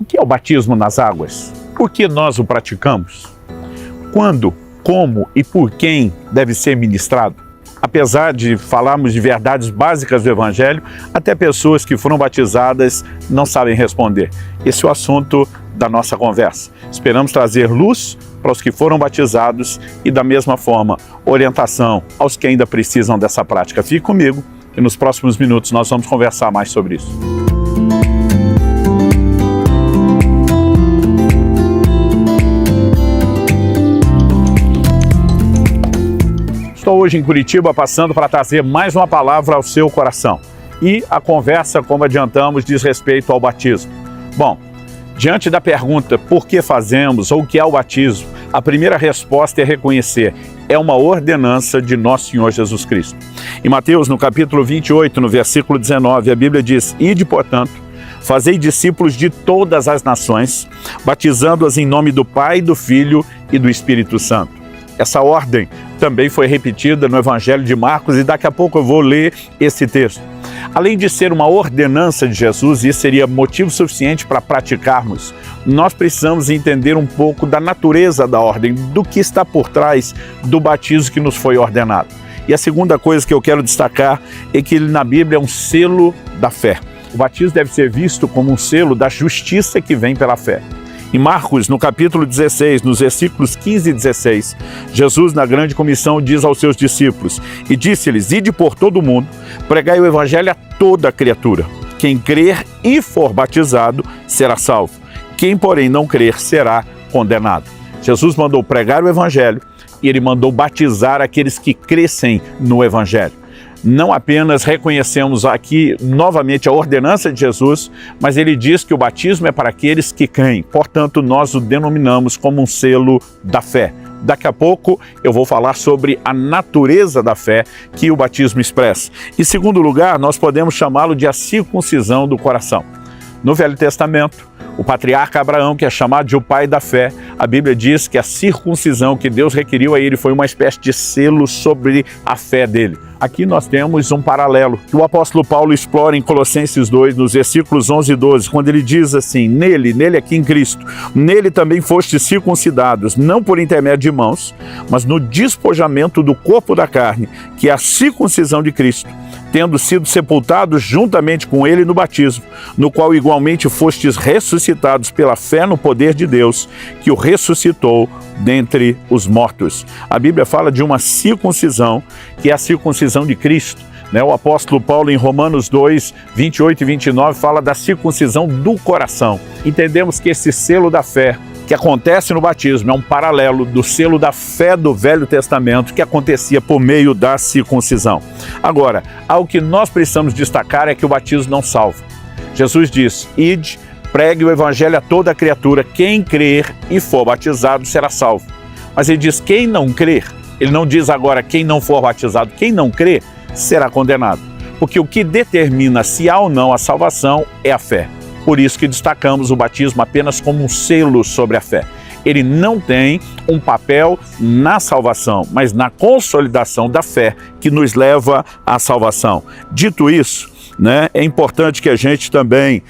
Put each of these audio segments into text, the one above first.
O que é o batismo nas águas? Por que nós o praticamos? Quando, como e por quem deve ser ministrado? Apesar de falarmos de verdades básicas do Evangelho, até pessoas que foram batizadas não sabem responder. Esse é o assunto da nossa conversa. Esperamos trazer luz para os que foram batizados e, da mesma forma, orientação aos que ainda precisam dessa prática. Fique comigo e nos próximos minutos nós vamos conversar mais sobre isso. Estou hoje em Curitiba passando para trazer mais uma palavra ao seu coração. E a conversa, como adiantamos, diz respeito ao batismo. Bom, diante da pergunta por que fazemos ou o que é o batismo, a primeira resposta é reconhecer: é uma ordenança de nosso Senhor Jesus Cristo. Em Mateus, no capítulo 28, no versículo 19, a Bíblia diz: Ide, portanto, fazei discípulos de todas as nações, batizando-as em nome do Pai, do Filho e do Espírito Santo. Essa ordem também foi repetida no Evangelho de Marcos e daqui a pouco eu vou ler esse texto. Além de ser uma ordenança de Jesus, e isso seria motivo suficiente para praticarmos, nós precisamos entender um pouco da natureza da ordem, do que está por trás do batismo que nos foi ordenado. E a segunda coisa que eu quero destacar é que ele na Bíblia é um selo da fé. O batismo deve ser visto como um selo da justiça que vem pela fé. Em Marcos, no capítulo 16, nos versículos 15 e 16, Jesus, na grande comissão, diz aos seus discípulos: E disse-lhes: Ide por todo o mundo, pregai o evangelho a toda criatura. Quem crer e for batizado será salvo. Quem, porém, não crer será condenado. Jesus mandou pregar o evangelho e ele mandou batizar aqueles que crescem no evangelho. Não apenas reconhecemos aqui novamente a ordenança de Jesus, mas ele diz que o batismo é para aqueles que creem. Portanto, nós o denominamos como um selo da fé. Daqui a pouco eu vou falar sobre a natureza da fé que o batismo expressa. Em segundo lugar, nós podemos chamá-lo de a circuncisão do coração. No Velho Testamento, o patriarca Abraão, que é chamado de o pai da fé, a Bíblia diz que a circuncisão que Deus requeriu a ele foi uma espécie de selo sobre a fé dele. Aqui nós temos um paralelo que o apóstolo Paulo explora em Colossenses 2, nos versículos 11 e 12, quando ele diz assim: nele aqui em Cristo, nele também fostes circuncidados, não por intermédio de mãos, mas no despojamento do corpo da carne, que é a circuncisão de Cristo, tendo sido sepultados juntamente com ele no batismo, no qual igualmente fostes ressuscitados pela fé no poder de Deus, que o ressuscitou dentre os mortos. A Bíblia fala de uma circuncisão, que é a circuncisão de Cristo. O apóstolo Paulo, em Romanos 2, 28 e 29, fala da circuncisão do coração. Entendemos que esse selo da fé que acontece no batismo é um paralelo do selo da fé do Velho Testamento que acontecia por meio da circuncisão. Agora, algo que nós precisamos destacar é que o batismo não salva. Jesus diz: Ide, pregue o evangelho a toda criatura, quem crer e for batizado será salvo. Mas ele diz quem não crer, ele não diz agora quem não for batizado, quem não crer será condenado. Porque o que determina se há ou não a salvação é a fé. Por isso que destacamos o batismo apenas como um selo sobre a fé. Ele não tem um papel na salvação, mas na consolidação da fé que nos leva à salvação. Dito isso, é importante que a gente também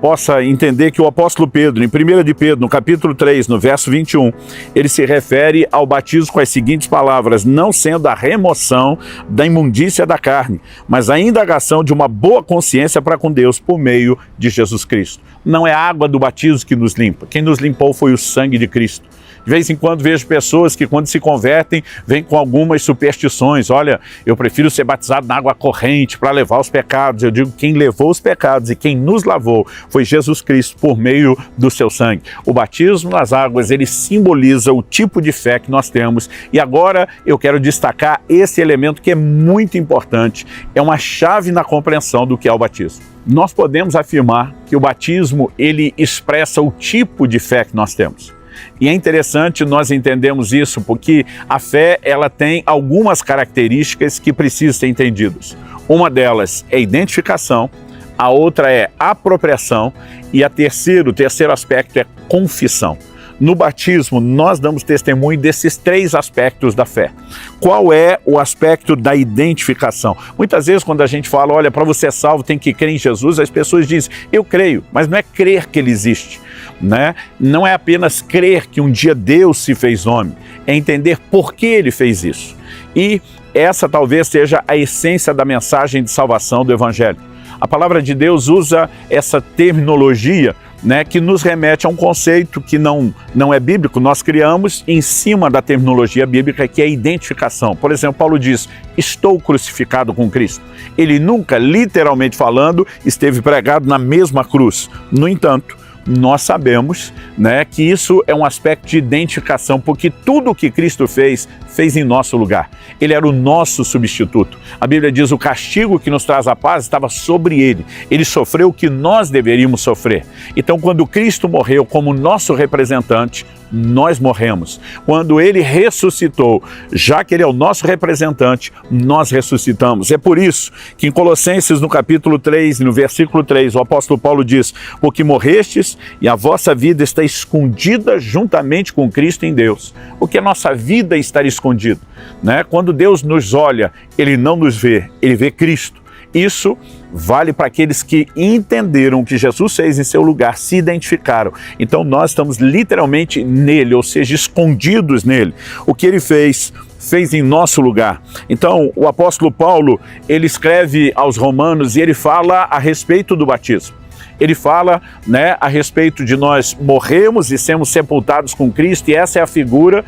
possa entender que o apóstolo Pedro, em 1 de Pedro, no capítulo 3, no verso 21, ele se refere ao batismo com as seguintes palavras: não sendo a remoção da imundícia da carne, mas a indagação de uma boa consciência para com Deus por meio de Jesus Cristo. Não é a água do batismo que nos limpa, quem nos limpou foi o sangue de Cristo. De vez em quando vejo pessoas que quando se convertem vêm com algumas superstições. Olha, eu prefiro ser batizado na água corrente para levar os pecados. Eu digo, quem levou os pecados e quem nos lavou foi Jesus Cristo por meio do seu sangue. O batismo nas águas, ele simboliza o tipo de fé que nós temos. E agora eu quero destacar esse elemento que é muito importante. É uma chave na compreensão do que é o batismo. Nós podemos afirmar que o batismo, ele expressa o tipo de fé que nós temos. E é interessante nós entendemos isso porque a fé ela tem algumas características que precisam ser entendidas. Uma delas é identificação, a outra é apropriação e o terceiro aspecto é confissão. no batismo, nós damos testemunho desses 3 aspectos da fé. Qual é o aspecto da identificação? Muitas vezes quando a gente fala, olha, para você ser salvo tem que crer em Jesus, as pessoas dizem, eu creio, mas não é crer que ele existe, né? Não é apenas crer que um dia Deus se fez homem, é entender por que ele fez isso. E essa talvez seja a essência da mensagem de salvação do Evangelho. A palavra de Deus usa essa terminologia, né, que nos remete a um conceito que não é bíblico, nós criamos em cima da terminologia bíblica, que é a identificação. Por exemplo, Paulo diz, estou crucificado com Cristo. Ele nunca, literalmente falando, esteve pregado na mesma cruz. No entanto, nós sabemos, né, que isso é um aspecto de identificação, porque tudo o que Cristo fez em nosso lugar. Ele era o nosso substituto. A Bíblia diz, o castigo que nos traz a paz estava sobre ele. Ele sofreu o que nós deveríamos sofrer. Então, quando Cristo morreu como nosso representante, nós morremos. Quando ele ressuscitou, já que ele é o nosso representante, nós ressuscitamos. É por isso que em Colossenses, no capítulo 3, no versículo 3, o apóstolo Paulo diz, porque morrestes e a vossa vida está escondida juntamente com Cristo em Deus. Porque a nossa vida está escondida, né? Quando Deus nos olha, ele não nos vê, ele vê Cristo. Isso vale para aqueles que entenderam o que Jesus fez em seu lugar, se identificaram. Então nós estamos literalmente nele, ou seja, escondidos nele. O que ele fez em nosso lugar. Então o apóstolo Paulo, ele escreve aos Romanos e ele fala a respeito do batismo. Ele fala, né, a respeito de nós morrermos e sermos sepultados com Cristo, e essa é a figura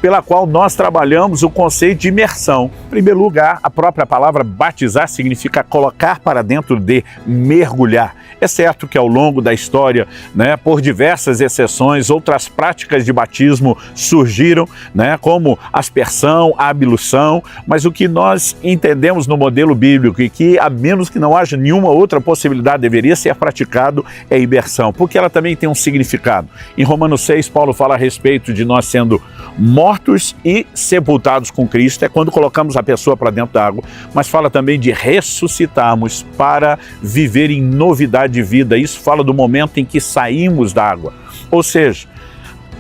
pela qual nós trabalhamos o conceito de imersão. Em primeiro lugar, a própria palavra batizar significa colocar para dentro de, mergulhar. É certo que ao longo da história, né, por diversas exceções, outras práticas de batismo surgiram, né, como a aspersão, a ablução, mas o que nós entendemos no modelo bíblico e que, a menos que não haja nenhuma outra possibilidade, deveria ser praticado, é a imersão, porque ela também tem um significado. Em Romanos 6, Paulo fala a respeito de nós sendo mortos e sepultados com Cristo, é quando colocamos a pessoa para dentro da água, mas fala também de ressuscitarmos para viver em novidade de vida. Isso fala do momento em que saímos da água. Ou seja,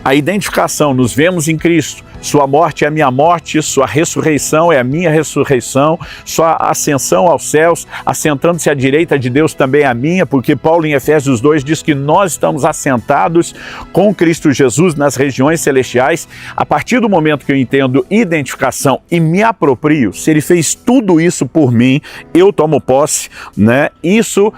a identificação, nos vemos em Cristo, sua morte é a minha morte, sua ressurreição é a minha ressurreição, sua ascensão aos céus, assentando-se à direita de Deus também é a minha, porque Paulo em Efésios 2 diz que nós estamos assentados com Cristo Jesus nas regiões celestiais. A partir do momento que eu entendo identificação e me aproprio, se ele fez tudo isso por mim, eu tomo posse, né? Isso,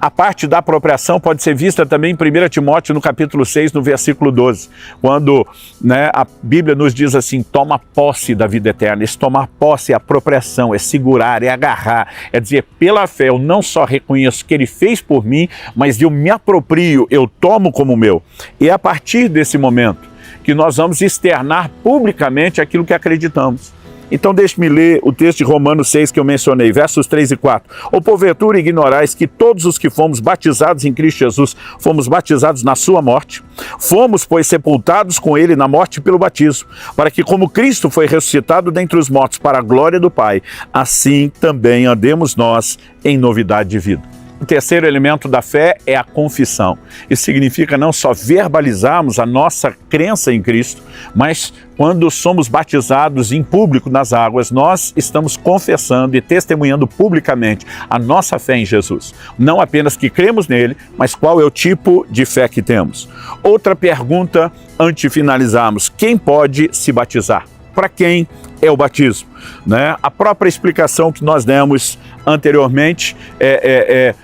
a parte da apropriação pode ser vista também em 1 Timóteo, no capítulo 6, no versículo 12, quando, né, a Bíblia nos diz assim, toma posse da vida eterna. Esse tomar posse é apropriação, é segurar, é agarrar, é dizer, pela fé eu não só reconheço que ele fez por mim, mas eu me aproprio, eu tomo como meu. E é a partir desse momento que nós vamos externar publicamente aquilo que acreditamos. Então deixe-me ler o texto de Romanos 6 que eu mencionei, versos 3 e 4. Ou porventura ignorais que todos os que fomos batizados em Cristo Jesus, fomos batizados na sua morte? Fomos, pois, sepultados com ele na morte pelo batismo, para que como Cristo foi ressuscitado dentre os mortos para a glória do Pai, assim também andemos nós em novidade de vida. O terceiro elemento da fé é a confissão. Isso significa não só verbalizarmos a nossa crença em Cristo, mas quando somos batizados em público nas águas, nós estamos confessando e testemunhando publicamente a nossa fé em Jesus. Não apenas que cremos nele, mas qual é o tipo de fé que temos. Outra pergunta antes de finalizarmos: quem pode se batizar? Para quem é o batismo? Né? A própria explicação que nós demos anteriormente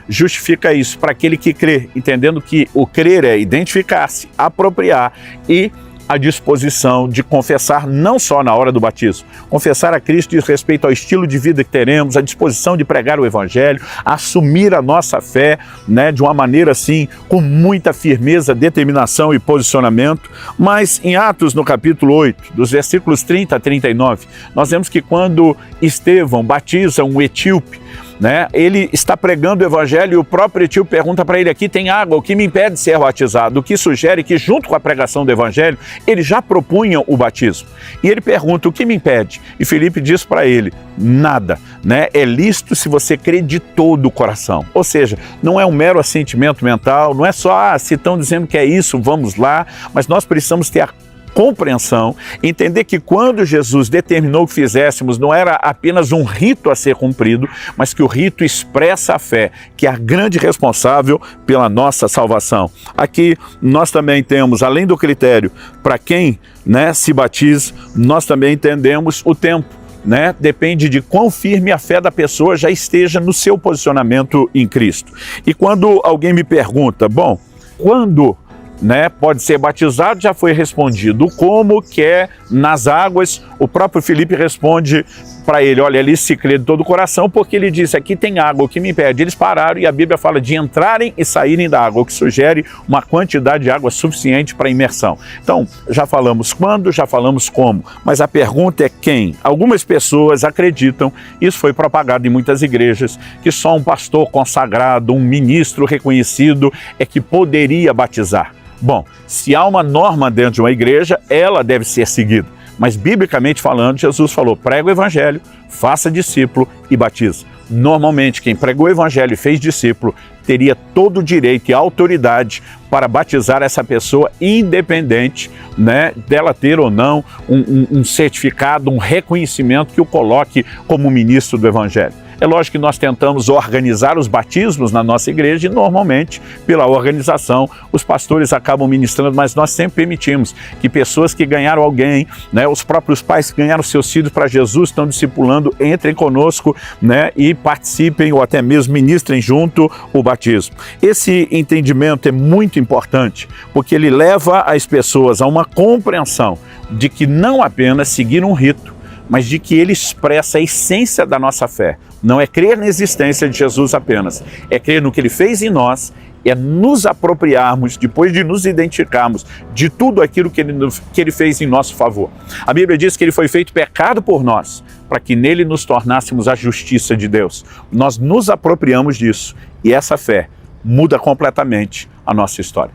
justifica isso, para aquele que crê, entendendo que o crer é identificar-se, apropriar e a disposição de confessar não só na hora do batismo. Confessar a Cristo diz respeito ao estilo de vida que teremos, a disposição de pregar o Evangelho, assumir a nossa fé, né, de uma maneira assim, com muita firmeza, determinação e posicionamento. Mas em Atos, no capítulo 8, dos versículos 30 a 39, nós vemos que quando Estevão batiza um etíope, né? Ele está pregando o evangelho e o próprio tio pergunta para ele: aqui tem água, o que me impede de ser batizado? O que sugere que junto com a pregação do evangelho, ele já propunha o batismo. E ele pergunta: o que me impede? E Filipe diz para ele: nada, né? É lícito se você crê de todo o coração. Ou seja, não é um mero assentimento mental, não é só, se estão dizendo que é isso, vamos lá, mas nós precisamos ter a compreensão, entender que quando Jesus determinou que fizéssemos, não era apenas um rito a ser cumprido, mas que o rito expressa a fé, que é a grande responsável pela nossa salvação. Aqui nós também temos, além do critério para quem, né, se batiza, nós também entendemos o tempo, né? Depende de quão firme a fé da pessoa já esteja no seu posicionamento em Cristo. E quando alguém me pergunta, bom, quando, né, pode ser batizado, já foi respondido. Como que é nas águas, o próprio Filipe responde para ele: olha, ali se crê de todo o coração, porque ele disse: aqui tem água, o que me impede? Eles pararam e a Bíblia fala de entrarem e saírem da água, o que sugere uma quantidade de água suficiente para imersão. Então, já falamos quando, já falamos como, mas a pergunta é quem? Algumas pessoas acreditam, isso foi propagado em muitas igrejas, que só um pastor consagrado, um ministro reconhecido é que poderia batizar. Bom, se há uma norma dentro de uma igreja, ela deve ser seguida. Mas, biblicamente falando, Jesus falou: prega o evangelho, faça discípulo e batiza. Normalmente, quem pregou o evangelho e fez discípulo teria todo o direito e autoridade para batizar essa pessoa, independente, né, dela ter ou não um certificado, um reconhecimento que o coloque como ministro do evangelho. É lógico que nós tentamos organizar os batismos na nossa igreja e normalmente, pela organização, os pastores acabam ministrando, mas nós sempre permitimos que pessoas que ganharam alguém, né, os próprios pais que ganharam seus filhos para Jesus, estão discipulando, entrem conosco, né, e participem ou até mesmo ministrem junto o batismo. Esse entendimento é muito importante, porque ele leva as pessoas a uma compreensão de que não apenas seguir um rito, mas de que ele expressa a essência da nossa fé. Não é crer na existência de Jesus apenas, é crer no que ele fez em nós, é nos apropriarmos, depois de nos identificarmos de tudo aquilo que ele fez em nosso favor. A Bíblia diz que ele foi feito pecado por nós, para que nele nos tornássemos a justiça de Deus. Nós nos apropriamos disso e essa fé muda completamente a nossa história.